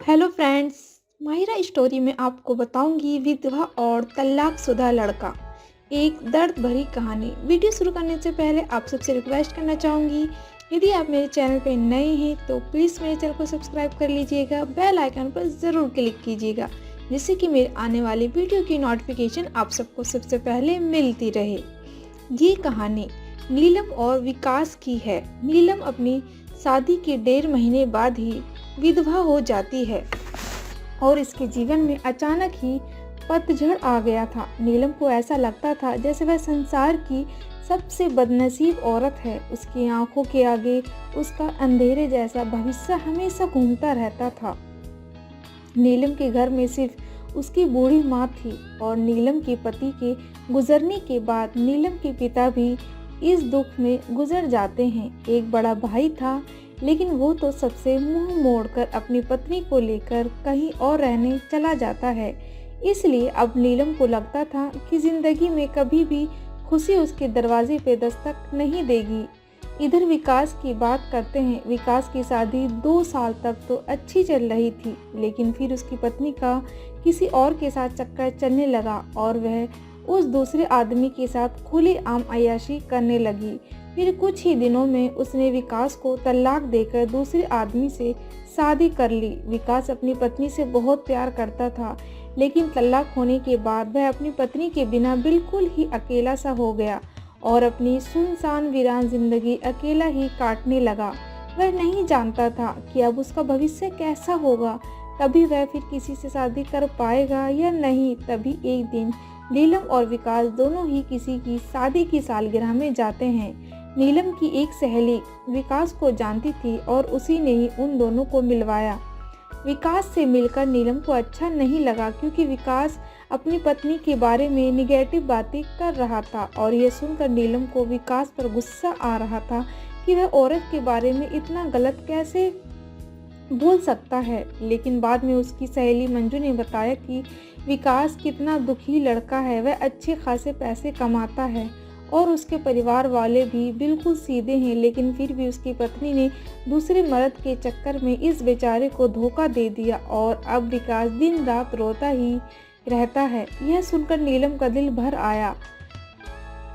Hello friends. Mahira story में आपको बताऊंगी विधवा और तलाकशुदा लड़का, एक दर्द भरी कहानी। वीडियो शुरू करने से पहले आप सबसे रिक्वेस्ट करना चाहूँगी, यदि आप मेरे चैनल पर नए हैं तो प्लीज़ मेरे चैनल को सब्सक्राइब कर लीजिएगा, बेल आइकन पर ज़रूर क्लिक कीजिएगा जिससे कि मेरे आने वाली वीडियो की नोटिफिकेशन आप सबको सबसे पहले मिलती रहे। ये कहानी नीलम और विकास की है। नीलम अपनी शादी के 1.5 महीने बाद ही विधवा हो जाती है और इसके जीवन में अचानक ही पतझड़ आ गया था। नीलम को ऐसा लगता था जैसे वह संसार की सबसे बदनसीब औरत है। उसकी आंखों के आगे उसका अंधेरे जैसा भविष्य हमेशा घूमता रहता था। नीलम के घर में सिर्फ उसकी बूढ़ी माँ थी और नीलम के पति के गुजरने के बाद नीलम के पिता भी इस दुख में गुजर जाते हैं। एक बड़ा भाई था, लेकिन वो तो सबसे मुंह मोड़कर अपनी पत्नी को लेकर कहीं और रहने चला जाता है। इसलिए अब नीलम को लगता था कि जिंदगी में कभी भी खुशी उसके दरवाजे पे दस्तक नहीं देगी। इधर विकास की बात करते हैं। विकास की शादी 2 साल तक तो अच्छी चल रही थी, लेकिन फिर उसकी पत्नी का किसी और के साथ चक्कर चलने लगा और वह उस दूसरे आदमी के साथ खुलेआम अय्याशी करने लगी। फिर कुछ ही दिनों में उसने विकास को तलाक देकर दूसरे आदमी से शादी कर ली। विकास अपनी पत्नी से बहुत प्यार करता था, लेकिन तलाक होने के बाद वह अपनी पत्नी के बिना बिल्कुल ही अकेला सा हो गया और अपनी सुनसान वीरान जिंदगी अकेला ही काटने लगा। वह नहीं जानता था कि अब उसका भविष्य कैसा होगा, कभी वह फिर किसी से शादी कर पाएगा या नहीं। तभी एक दिन नीलम और विकास दोनों ही किसी की शादी की सालगिरह में जाते हैं। नीलम की एक सहेली विकास को जानती थी और उसी ने ही उन दोनों को मिलवाया। विकास से मिलकर नीलम को अच्छा नहीं लगा, क्योंकि विकास अपनी पत्नी के बारे में निगेटिव बातें कर रहा था और यह सुनकर नीलम को विकास पर गुस्सा आ रहा था कि वह औरत के बारे में इतना गलत कैसे बोल सकता है। लेकिन बाद में उसकी सहेली मंजू ने बताया कि विकास कितना दुखी लड़का है। वह अच्छे खासे पैसे कमाता है और उसके परिवार वाले भी बिल्कुल सीधे हैं, लेकिन फिर भी उसकी पत्नी ने दूसरे मर्द के चक्कर में इस बेचारे को धोखा दे दिया और अब विकास दिन रात रोता ही रहता है। यह सुनकर नीलम का दिल भर आया।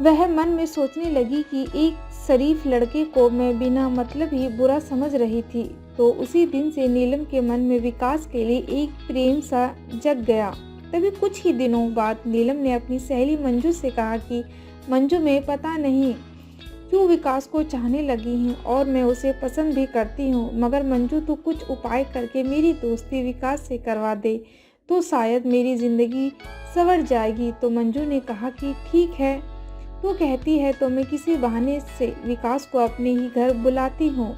वह मन में सोचने लगी कि एक शरीफ लड़के को मैं बिना मतलब ही बुरा समझ रही थी। तो उसी दिन से नीलम के मन में विकास के लिए एक प्रेम सा जग गया। तभी कुछ ही दिनों बाद नीलम ने अपनी सहेली मंजू से कहा कि मंजू, मैं पता नहीं क्यों विकास को चाहने लगी हूँ और मैं उसे पसंद भी करती हूँ, मगर मंजू तू कुछ उपाय करके मेरी दोस्ती विकास से करवा दे तो शायद मेरी ज़िंदगी संवर जाएगी। तो मंजू ने कहा कि ठीक है, तू कहती है तो मैं किसी बहाने से विकास को अपने ही घर बुलाती हूँ।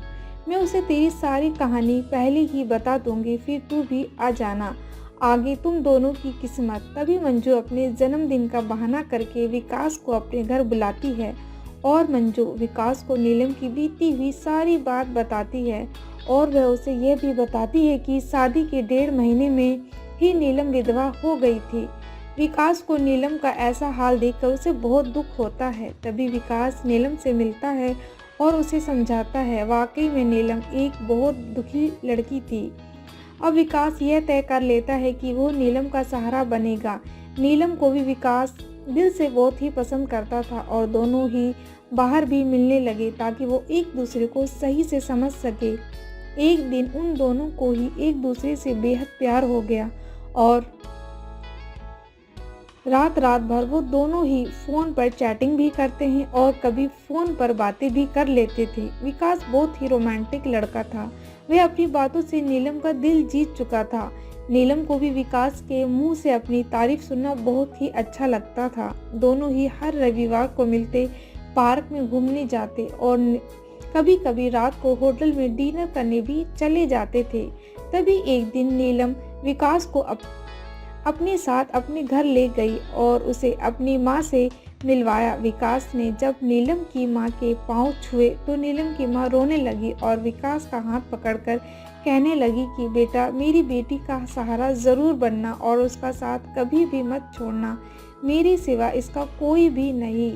मैं उसे तेरी सारी कहानी पहले ही बता दूंगी, फिर तू भी आ जाना, आगे तुम दोनों की किस्मत। तभी मंजू अपने जन्मदिन का बहाना करके विकास को अपने घर बुलाती है और मंजू विकास को नीलम की बीती हुई सारी बात बताती है और वह उसे यह भी बताती है कि शादी के 1.5 महीने में ही नीलम विधवा हो गई थी। विकास को नीलम का ऐसा हाल देखकर उसे बहुत दुख होता है। तभी विकास नीलम से मिलता है और उसे समझाता है। वाकई में नीलम एक बहुत दुखी लड़की थी। अब विकास यह तय कर लेता है कि वो नीलम का सहारा बनेगा। नीलम को भी विकास दिल से बहुत ही पसंद करता था और दोनों ही बाहर भी मिलने लगे ताकि वो एक दूसरे को सही से समझ सके। एक दिन उन दोनों को ही एक दूसरे से बेहद प्यार हो गया और रात भर वो दोनों ही फ़ोन पर चैटिंग भी करते हैं और कभी फ़ोन पर बातें भी कर लेते थे। विकास बहुत ही रोमांटिक लड़का था। वह अपनी बातों से नीलम का दिल जीत चुका था। नीलम को भी विकास के मुंह से अपनी तारीफ सुनना बहुत ही अच्छा लगता था। दोनों ही हर रविवार को मिलते, पार्क में घूमने जाते और कभी कभी रात को होटल में डिनर करने भी चले जाते थे। तभी एक दिन नीलम विकास को अपने साथ अपने घर ले गई और उसे अपनी माँ से मिलवाया। विकास ने जब नीलम की माँ के पाँव छुए तो नीलम की माँ रोने लगी और विकास का हाथ पकड़कर कहने लगी कि बेटा, मेरी बेटी का सहारा ज़रूर बनना और उसका साथ कभी भी मत छोड़ना। मेरे सिवा इसका कोई भी नहीं।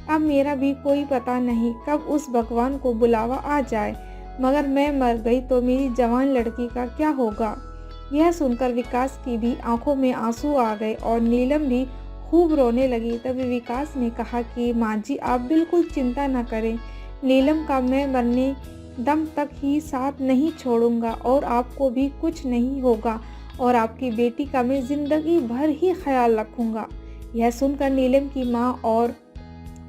अब मेरा भी कोई पता नहीं कब उस भगवान को बुलावा आ जाए, मगर मैं मर गई तो मेरी जवान लड़की का क्या होगा। यह सुनकर विकास की भी आंखों में आंसू आ गए और नीलम भी खूब रोने लगी। तभी विकास ने कहा कि माँ जी आप बिल्कुल चिंता न करें, नीलम का मैं मरने दम तक ही साथ नहीं छोड़ूंगा और आपको भी कुछ नहीं होगा और आपकी बेटी का मैं जिंदगी भर ही ख्याल रखूंगा। यह सुनकर नीलम की माँ और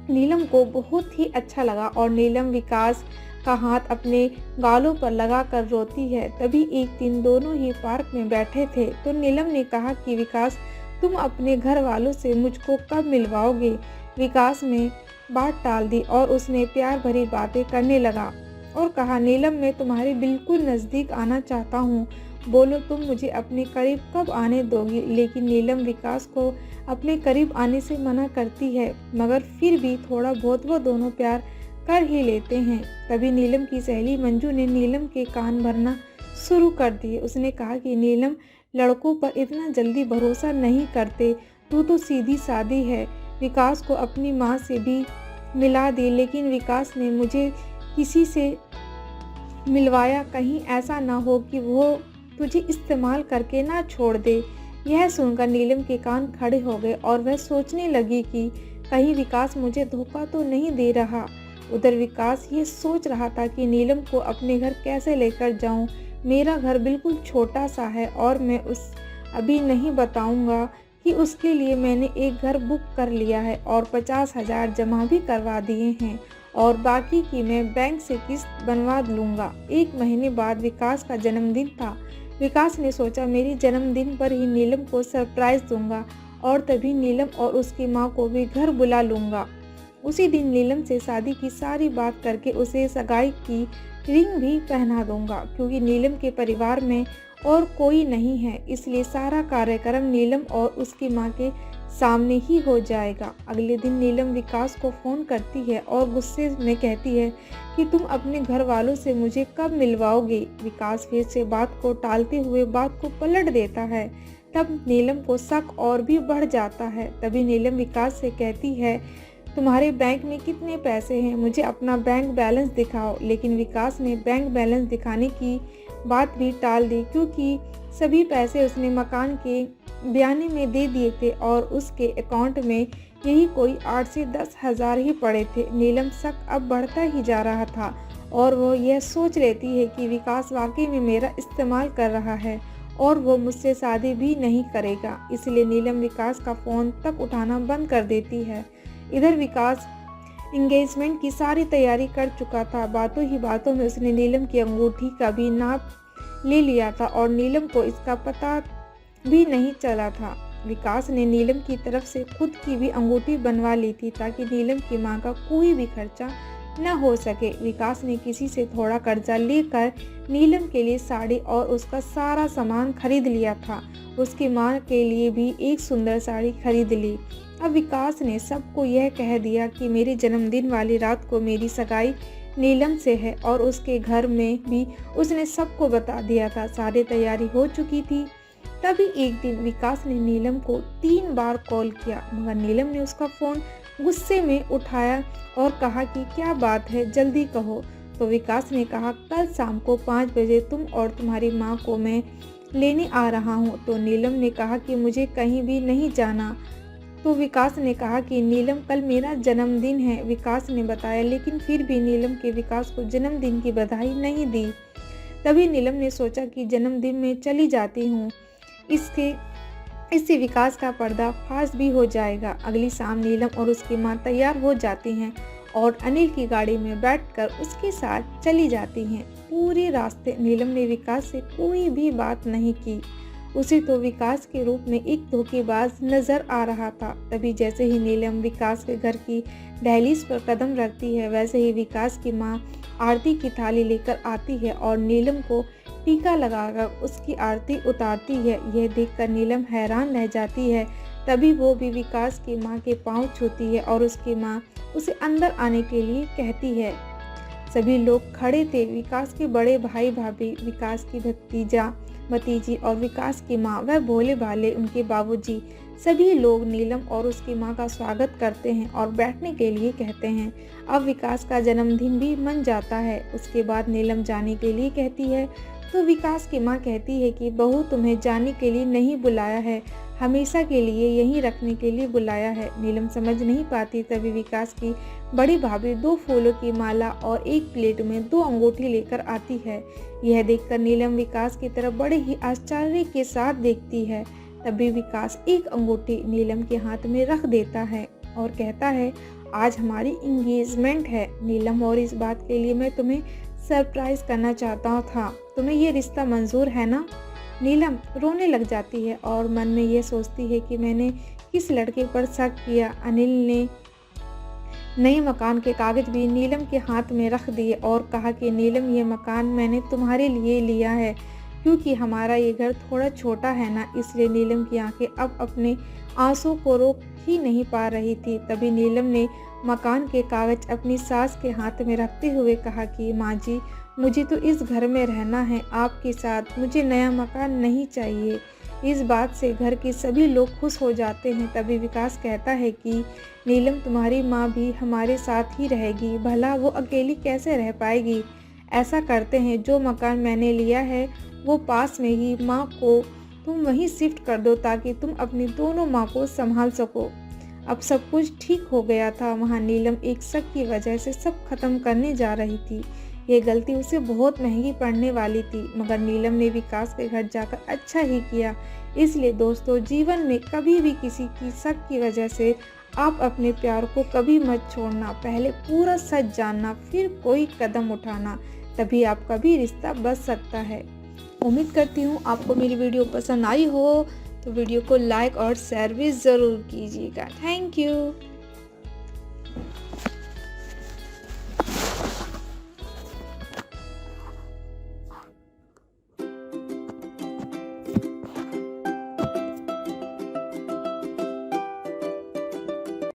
नीलम को बहुत ही अच्छा लगा और नीलम विकास का हाथ अपने गालों पर लगाकर रोती है। तभी एक दिन दोनों ही पार्क में बैठे थे तो नीलम ने कहा कि विकास तुम अपने घर वालों से मुझको कब मिलवाओगे। विकास ने बात टाल दी और उसने प्यार भरी बातें करने लगा और कहा नीलम मैं तुम्हारे बिल्कुल नज़दीक आना चाहता हूँ, बोलो तुम मुझे अपने करीब कब आने दोगी। लेकिन नीलम विकास को अपने करीब आने से मना करती है मगर फिर भी थोड़ा बहुत वो दोनों प्यार कर ही लेते हैं। तभी नीलम की सहेली मंजू ने नीलम के कान भरना शुरू कर दिए। उसने कहा कि नीलम लड़कों पर इतना जल्दी भरोसा नहीं करते, तू तो सीधी सादी है, विकास को अपनी माँ से भी मिला दे। लेकिन विकास ने मुझे किसी से मिलवाया, कहीं ऐसा ना हो कि वो तुझे इस्तेमाल करके ना छोड़ दे। यह सुनकर नीलम के कान खड़े हो गए और वह सोचने लगी कि कहीं विकास मुझे धोखा तो नहीं दे रहा। उधर विकास ये सोच रहा था कि नीलम को अपने घर कैसे लेकर जाऊं। मेरा घर बिल्कुल छोटा सा है और मैं उस अभी नहीं बताऊंगा कि उसके लिए मैंने एक घर बुक कर लिया है और 50,000 जमा भी करवा दिए हैं और बाकी की मैं बैंक से किस्त बनवा लूँगा। 1 महीने बाद विकास का जन्मदिन था। विकास ने सोचा मेरी जन्मदिन पर ही नीलम को सरप्राइज़ दूंगा और तभी नीलम और उसकी माँ को भी घर बुला लूँगा। उसी दिन नीलम से शादी की सारी बात करके उसे सगाई की रिंग भी पहना दूंगा, क्योंकि नीलम के परिवार में और कोई नहीं है, इसलिए सारा कार्यक्रम नीलम और उसकी माँ के सामने ही हो जाएगा। अगले दिन नीलम विकास को फ़ोन करती है और गुस्से में कहती है कि तुम अपने घर वालों से मुझे कब मिलवाओगे। विकास फिर से बात को टालते हुए बात को पलट देता है। तब नीलम को शक और भी बढ़ जाता है। तभी नीलम विकास से कहती है तुम्हारे बैंक में कितने पैसे हैं, मुझे अपना बैंक बैलेंस दिखाओ। लेकिन विकास ने बैंक बैलेंस दिखाने की बात भी टाल दी, क्योंकि सभी पैसे उसने मकान के बयाने में दे दिए थे और उसके अकाउंट में यही कोई 8 से 10 हज़ार ही पड़े थे। नीलम शक अब बढ़ता ही जा रहा था और वो यह सोच लेती है कि विकास वाकई में मेरा इस्तेमाल कर रहा है और वो मुझसे शादी भी नहीं करेगा। इसलिए नीलम विकास का फ़ोन तक उठाना बंद कर देती है। इधर विकास इंगेजमेंट की सारी तैयारी कर चुका था। बातों ही बातों में उसने नीलम की अंगूठी का भी नाप ले लिया था और नीलम को इसका पता भी नहीं चला था। विकास ने नीलम की तरफ से खुद की भी अंगूठी बनवा ली थी ताकि नीलम की मां का कोई भी खर्चा न हो सके। विकास ने किसी से थोड़ा कर्जा लेकर नीलम के लिए साड़ी और उसका सारा सामान खरीद लिया था। उसकी मां के लिए भी एक सुंदर साड़ी खरीद ली। अब विकास ने सबको यह कह दिया कि मेरे जन्मदिन वाली रात को मेरी सगाई नीलम से है और उसके घर में भी उसने सबको बता दिया था। सारी तैयारी हो चुकी थी। तभी एक दिन विकास ने नीलम को 3 बार कॉल किया, मगर नीलम ने उसका फ़ोन गुस्से में उठाया और कहा कि क्या बात है, जल्दी कहो। तो विकास ने कहा कल शाम को 5 बजे तुम और तुम्हारी माँ को मैं लेने आ रहा हूँ। तो नीलम ने कहा कि मुझे कहीं भी नहीं जाना। तो विकास ने कहा कि नीलम कल मेरा जन्मदिन है, विकास ने बताया। लेकिन फिर भी नीलम के विकास को जन्मदिन की बधाई नहीं दी। तभी नीलम ने सोचा कि जन्मदिन में चली जाती हूँ, इससे विकास का पर्दा फाश भी हो जाएगा। अगली शाम नीलम और उसकी माँ तैयार हो जाती हैं और अनिल की गाड़ी में बैठकर उसके साथ चली जाती हैं। पूरे रास्ते नीलम ने विकास से कोई भी बात नहीं की। उसे तो विकास के रूप में एक धोखेबाज नजर आ रहा था। तभी जैसे ही नीलम विकास के घर की दहलीज पर कदम रखती है, वैसे ही विकास की माँ आरती की थाली लेकर आती है और नीलम को टीका लगाकर उसकी आरती उतारती है। यह देखकर नीलम हैरान रह जाती है। तभी वो भी विकास की माँ के पांव छूती है और उसकी माँ उसे अंदर आने के लिए कहती है। सभी लोग खड़े थे, विकास के बड़े भाई भाभी, विकास की भतीजी और विकास की माँ, वह भोले भाले उनके बाबूजी, सभी लोग नीलम और उसकी माँ का स्वागत करते हैं और बैठने के लिए कहते हैं। अब विकास का जन्मदिन भी मन जाता है। उसके बाद नीलम जाने के लिए कहती है तो विकास की माँ कहती है कि बहू तुम्हें जाने के लिए नहीं बुलाया है, हमेशा के लिए यहीं रखने के लिए बुलाया है। नीलम समझ नहीं पाती, तभी विकास की बड़ी भाभी 2 फूलों की माला और एक प्लेट में 2 अंगूठी लेकर आती है। यह देखकर नीलम विकास की तरफ बड़े ही आश्चर्य के साथ देखती है। तभी विकास एक अंगूठी नीलम के हाथ में रख देता है और कहता है, आज हमारी इंगेजमेंट है नीलम, और इस बात के लिए मैं तुम्हें सरप्राइज करना चाहता था। तुम्हें ये रिश्ता मंजूर है ना? नीलम रोने लग जाती है और मन में ये सोचती है कि मैंने किस लड़के पर शक किया। अनिल ने नए मकान के कागज भी नीलम के हाथ में रख दिए और कहा कि नीलम, ये मकान मैंने तुम्हारे लिए लिया है, क्योंकि हमारा ये घर थोड़ा छोटा है ना, इसलिए नीलम की आंखें अब अपने आंसू को रोक ही नहीं पा रही थी। तभी नीलम ने मकान के कागज अपनी सास के हाथ में रखते हुए कहा कि माँ जी, मुझे तो इस घर में रहना है आपके साथ, मुझे नया मकान नहीं चाहिए। इस बात से घर के सभी लोग खुश हो जाते हैं। तभी विकास कहता है कि नीलम, तुम्हारी माँ भी हमारे साथ ही रहेगी, भला वो अकेली कैसे रह पाएगी। ऐसा करते हैं, जो मकान मैंने लिया है वो पास में ही, माँ को तुम वहीं शिफ्ट कर दो ताकि तुम अपनी दोनों माँ को संभाल सको। अब सब कुछ ठीक हो गया था। वहाँ नीलम एक शक की वजह से सब खत्म करने जा रही थी। ये गलती उसे बहुत महंगी पड़ने वाली थी, मगर नीलम ने विकास के घर जाकर अच्छा ही किया। इसलिए दोस्तों, जीवन में कभी भी किसी की शक की वजह से आप अपने प्यार को कभी मत छोड़ना। पहले पूरा सच जानना, फिर कोई कदम उठाना, तभी आपका भी रिश्ता बच सकता है। उम्मीद करती हूँ आपको मेरी वीडियो पसंद आई हो, तो वीडियो को लाइक और शेयर भी ज़रूर कीजिएगा। Thank you.